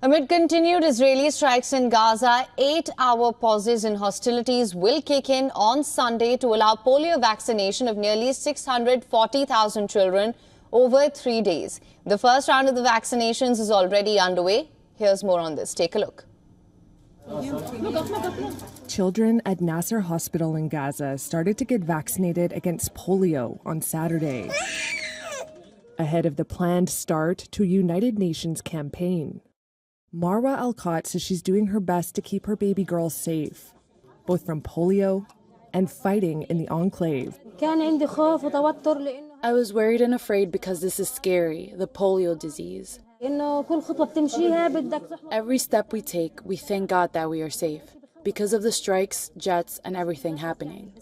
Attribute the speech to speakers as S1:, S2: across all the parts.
S1: Amid continued Israeli strikes in Gaza, 8-hour pauses in hostilities will kick in on Sunday to allow polio vaccination of nearly 640,000 children over 3 days. The first round of the vaccinations is already underway. Here's more on this. Take a look.
S2: Children at Nasser Hospital in Gaza started to get vaccinated against polio on Saturday, ahead of the planned start to a United Nations campaign. Marwa Al-Khat says she's doing her best to keep her baby girl safe, both from polio and fighting in the enclave.
S3: I was worried and afraid because this is scary, the polio disease. Every step we take, we thank God that we are safe, because of the strikes, jets, and everything happening.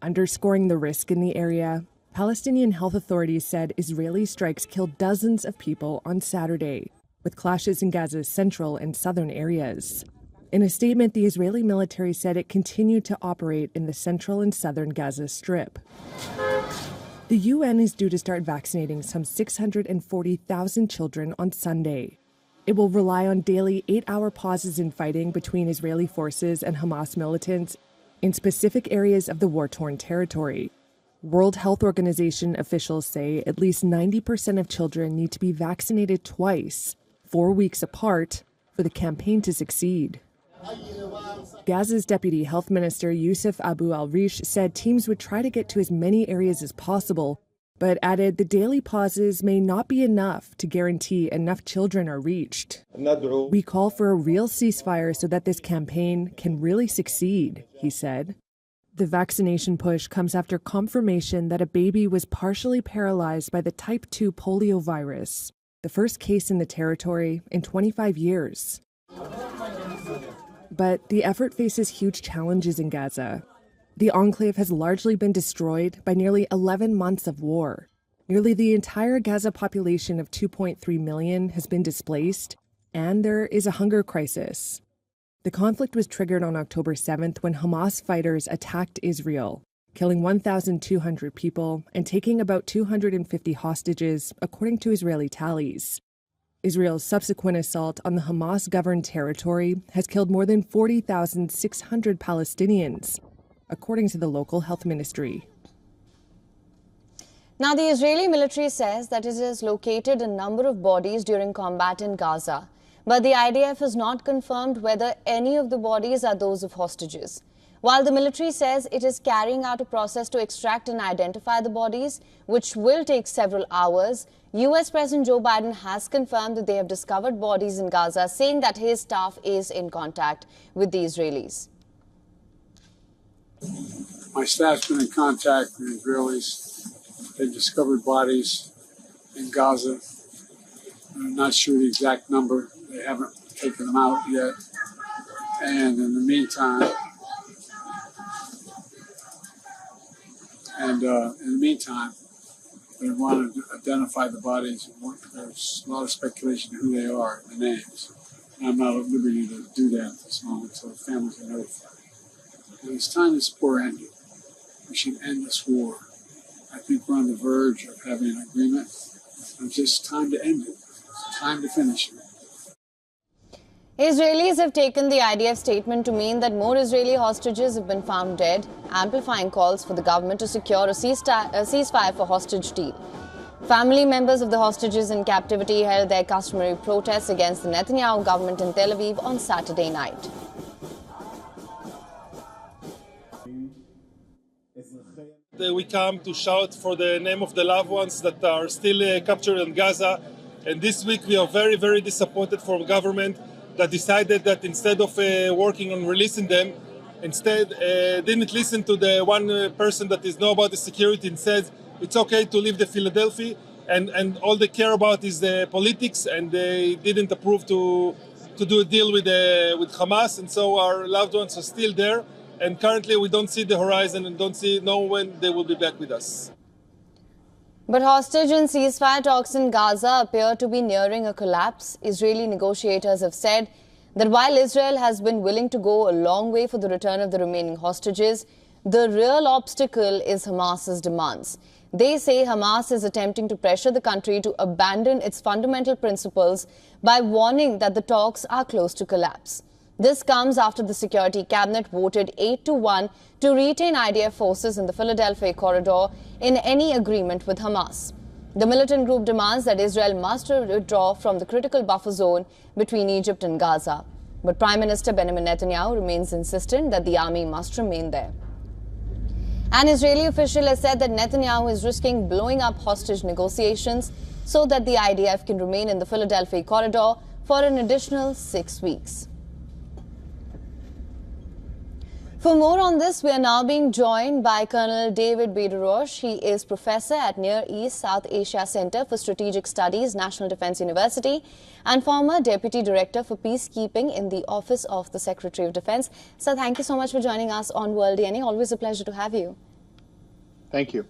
S2: Underscoring the risk in the area, Palestinian health authorities said Israeli strikes killed dozens of people on Saturday, with clashes in Gaza's central and southern areas. In a statement, the Israeli military said it continued to operate in the central and southern Gaza Strip. The UN is due to start vaccinating some 640,000 children on Sunday. It will rely on daily 8-hour pauses in fighting between Israeli forces and Hamas militants in specific areas of the war-torn territory. World Health Organization officials say at least 90% of children need to be vaccinated twice, 4 weeks apart, for the campaign to succeed. Gaza's Deputy Health Minister Youssef Abu al-Rish said teams would try to get to as many areas as possible, but added the daily pauses may not be enough to guarantee enough children are reached. We call for a real ceasefire so that this campaign can really succeed, he said. The vaccination push comes after confirmation that a baby was partially paralyzed by the type 2 polio virus, the first case in the territory in 25 years. But the effort faces huge challenges in Gaza. The enclave has largely been destroyed by nearly 11 months of war. Nearly the entire Gaza population of 2.3 million has been displaced, and there is a hunger crisis. The conflict was triggered on October 7th when Hamas fighters attacked Israel, killing 1,200 people and taking about 250 hostages, according to Israeli tallies. Israel's subsequent assault on the Hamas-governed territory has killed more than 40,600 Palestinians, according to the local health ministry.
S1: Now, the Israeli military says that it has located a number of bodies during combat in Gaza, but the IDF has not confirmed whether any of the bodies are those of hostages. While the military says it is carrying out a process to extract and identify the bodies, which will take several hours, US President Joe Biden has confirmed that they have discovered bodies in Gaza, saying that his staff is in contact with the Israelis.
S4: My staff's been in contact with the Israelis. They've discovered bodies in Gaza. I'm not sure the exact number. They haven't taken them out yet. And in the meantime, they want to identify the bodies. There's a lot of speculation of who they are, the names. And I'm not at liberty to do that at this moment until the families are notified. And it's time this war ended. We should end this war. I think we're on the verge of having an agreement. It's just time to end it. It's time to finish it.
S1: Israelis have taken the IDF statement to mean that more Israeli hostages have been found dead, amplifying calls for the government to secure a ceasefire for hostage deal. Family members of the hostages in captivity held their customary protests against the Netanyahu government in Tel Aviv on Saturday night.
S5: We come to shout for the name of the loved ones that are still captured in Gaza. And this week we are very, very disappointed from the government that decided that instead of working on releasing them, instead didn't listen to the one person that is know about the security and said it's okay to leave the Philadelphia, and all they care about is the politics, and they didn't approve to do a deal with Hamas, and so our loved ones are still there, and currently we don't see the horizon and don't know when they will be back with us.
S1: But hostage and ceasefire talks in Gaza appear to be nearing a collapse. Israeli negotiators have said that while Israel has been willing to go a long way for the return of the remaining hostages, the real obstacle is Hamas's demands. They say Hamas is attempting to pressure the country to abandon its fundamental principles by warning that the talks are close to collapse. This comes after the Security Cabinet voted 8-1 to retain IDF forces in the Philadelphia corridor in any agreement with Hamas. The militant group demands that Israel must withdraw from the critical buffer zone between Egypt and Gaza. But Prime Minister Benjamin Netanyahu remains insistent that the army must remain there. An Israeli official has said that Netanyahu is risking blowing up hostage negotiations so that the IDF can remain in the Philadelphia corridor for an additional 6 weeks. For more on this, we are now being joined by Colonel David Bederosh. He is professor at Near East South Asia Center for Strategic Studies, National Defense University, and former Deputy Director for Peacekeeping in the Office of the Secretary of Defense. Sir, thank you so much for joining us on World DNA. Always a pleasure to have you.
S6: Thank you.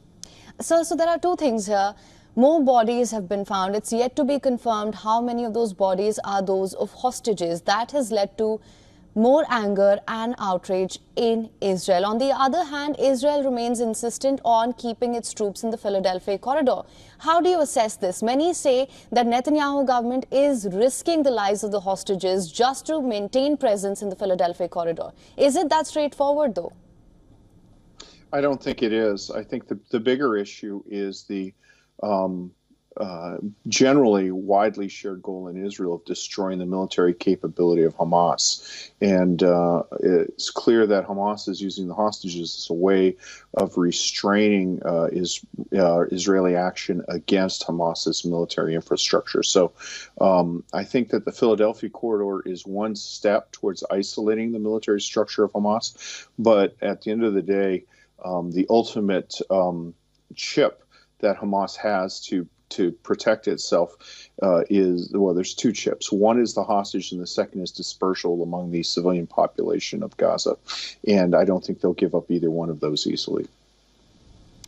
S1: So there are two things here. More bodies have been found. It's yet to be confirmed how many of those bodies are those of hostages. That has led to more anger and outrage in Israel. On the other hand, Israel remains insistent on keeping its troops in the Philadelphia corridor. How do you assess this? Many say that Netanyahu government is risking the lives of the hostages just to maintain presence in the Philadelphia corridor. Is it that straightforward, though?
S6: I don't think it is. I think the bigger issue is the generally widely shared goal in Israel of destroying the military capability of Hamas. And it's clear that Hamas is using the hostages as a way of restraining Israeli action against Hamas's military infrastructure. So I think that the Philadelphia corridor is one step towards isolating the military structure of Hamas. But at the end of the day, the ultimate chip that Hamas has to protect itself there's two chips. One is the hostage and the second is dispersal among the civilian population of Gaza. And I don't think they'll give up either one of those easily.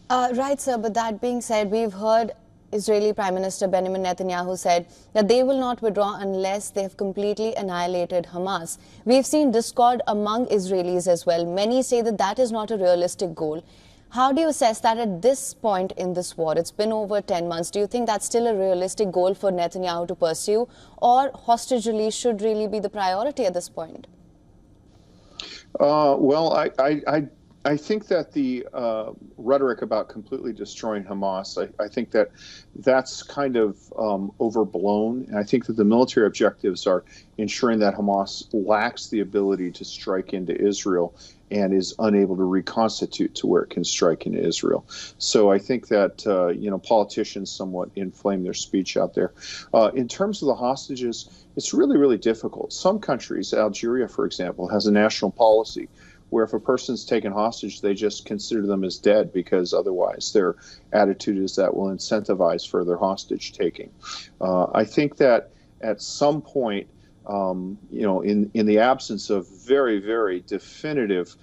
S1: Right, sir. But that being said, we've heard Israeli Prime Minister Benjamin Netanyahu said that they will not withdraw unless they have completely annihilated Hamas. We've seen discord among Israelis as well. Many say that that is not a realistic goal. How do you assess that at this point in this war? It's been over 10 months. Do you think that's still a realistic goal for Netanyahu to pursue, or hostage release should really be the priority at this point?
S6: Well, I think that the rhetoric about completely destroying Hamas, I think that that's kind of overblown. And I think that the military objectives are ensuring that Hamas lacks the ability to strike into Israel and is unable to reconstitute to where it can strike into Israel. So I think that, politicians somewhat inflame their speech out there. In terms of the hostages, it's really, really difficult. Some countries, Algeria, for example, has a national policy where if a person's taken hostage, they just consider them as dead because otherwise their attitude is that will incentivize further hostage taking. I think that at some point, in the absence of very, very definitive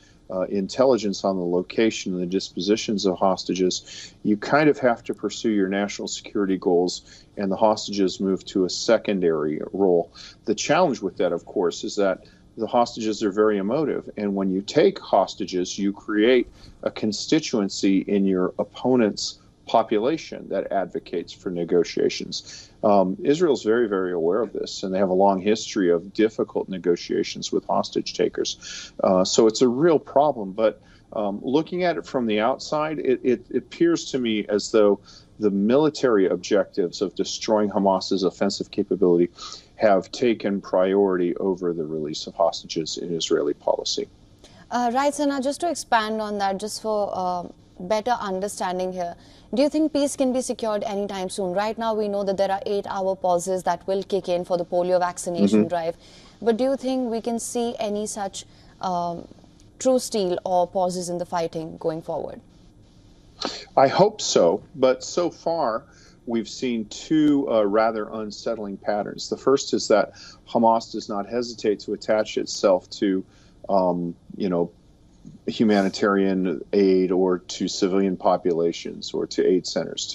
S6: intelligence on the location and the dispositions of hostages, you kind of have to pursue your national security goals, and the hostages move to a secondary role. The challenge with that, of course, is that the hostages are very emotive. And when you take hostages, you create a constituency in your opponent's population that advocates for negotiations. Israel's very, very aware of this, and they have a long history of difficult negotiations with hostage takers. So it's a real problem. But looking at it from the outside, it appears to me as though the military objectives of destroying Hamas's offensive capability have taken priority over the release of hostages in Israeli policy.
S1: Right, so now just to expand on that, just for better understanding here, do you think peace can be secured anytime soon? Right now, we know that there are 8-hour pauses that will kick in for the polio vaccination drive. But do you think we can see any such truce deal or pauses in the fighting going forward?
S6: I hope so, but so far we've seen two rather unsettling patterns. The first is that Hamas does not hesitate to attach itself to, humanitarian aid or to civilian populations or to aid centers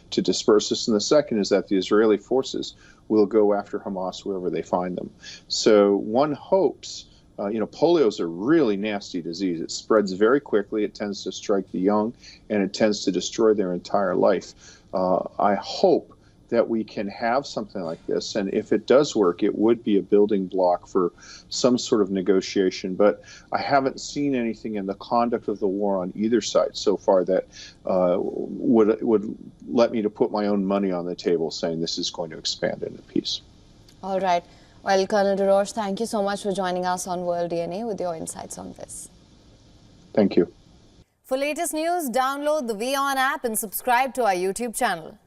S6: to disperse this. And the second is that the Israeli forces will go after Hamas wherever they find them. So one hopes Polio is a really nasty disease. It spreads very quickly. It tends to strike the young, and it tends to destroy their entire life. I hope that we can have something like this, and if it does work, it would be a building block for some sort of negotiation. But I haven't seen anything in the conduct of the war on either side so far that would let me to put my own money on the table saying this is going to expand into peace.
S1: All right. Well, Colonel DeRoche, thank you so much for joining us on World DNA with your insights on this.
S6: Thank you.
S1: For latest news, download the WION app and subscribe to our YouTube channel.